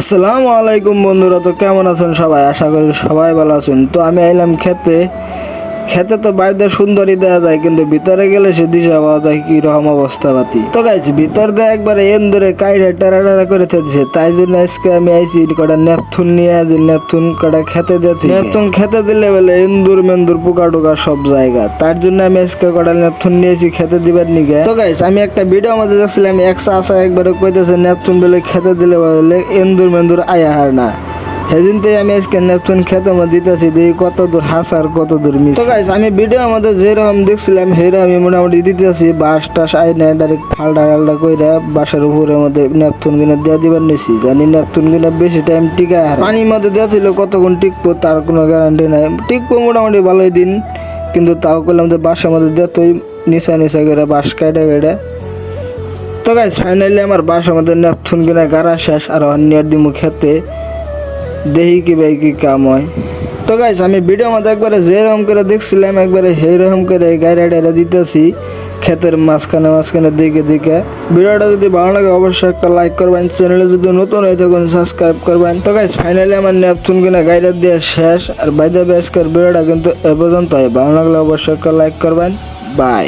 আসসালামু আলাইকুম বন্ধুরা, তো কেমন আছেন সবাই? আশা করি সবাই ভালো আছেন। তো আমি আইলাম খেতে তো বাইরে সুন্দরই দেওয়া যায়, কিন্তু ভিতরে গেলে সে দিশা পাওয়া যায় কি রকম অবস্থা পাতি। তো গাইছি ভিতর দিয়ে একবারে এন্দুরে কাইড়ে টারা করে দিছে। তাই জন্য আজকে আমি আইছি কটা নেপথুন নিয়ে, যে নেপথুন কটা খেতে দিয়েছি। নেপথুন খেতে দিলে বলে এন্দুর মেন্দুর পোকা টোকা সব জায়গা, তার জন্য আমি আজকে কটা নেপথুন নিয়েছি খেতে দিবার নিগে। তো গাইছি আমি একটা ভিডিও মধ্যে দেখছিলাম, এক চাষা একবারে কইতেছে নেপথুন বলে খেতে দিলে বলে এন্দুর মেন্দুর আয়া হার না। সেদিন থেকে আমি আজকে নেপথুন খেতে দিতেছি, দেখি কত দূর হাস আর কত দূর মিস। তো গাইস আমি ভিডিও আমাদের যেরকম দেখছিলাম সেরকম আমি মোটামুটি দিতেছি। বাস টাস আইনে ডাইরেক্ট ফালটা কইরা বাসার উপরে মধ্যে নেপথুন কিনে দেওয়া দিবার নিছি। জানি নেপথুন কিনে বেশি টাইম টিকায় হারে। পানির মধ্যে দেওয়া ছিল, কতক্ষণ টিকবো তার কোনো গ্যারান্টি নাই। টিকবো মোটামুটি ভালোই দিন, কিন্তু তাও করলাম যে বাসার মধ্যে দেওয়া নিচা করে বাস কেটে। তো গাইস ফাইনালি আমার বাসার মধ্যে নেপথুন কিনা গাড়া শেষ, আর অন্যের দিমু খেতে দেখি কি ভাই কি কাম হয়। তো গাইস আমি ভিডিও মধ্যে একবারে যেরকম করে দেখছিলাম একবারে সেইরকম করে গাইরা দিতেছি ক্ষেতের মাঝখানে দেখে। ভিডিওটা যদি ভালো লাগে অবশ্যই একটা লাইক করবেন, চ্যানেলে যদি নতুন হয়ে থাকুন সাবস্ক্রাইব করবেন। তো গাইস ফাইনালি আমার নেপথুন কিনা গাইরা দিয়ে শেষ। আর বাইদা আজকের ভিডিওটা কিন্তু এ পর্যন্ত। ভালো লাগলে অবশ্যই একটা লাইক করবেন। বাই।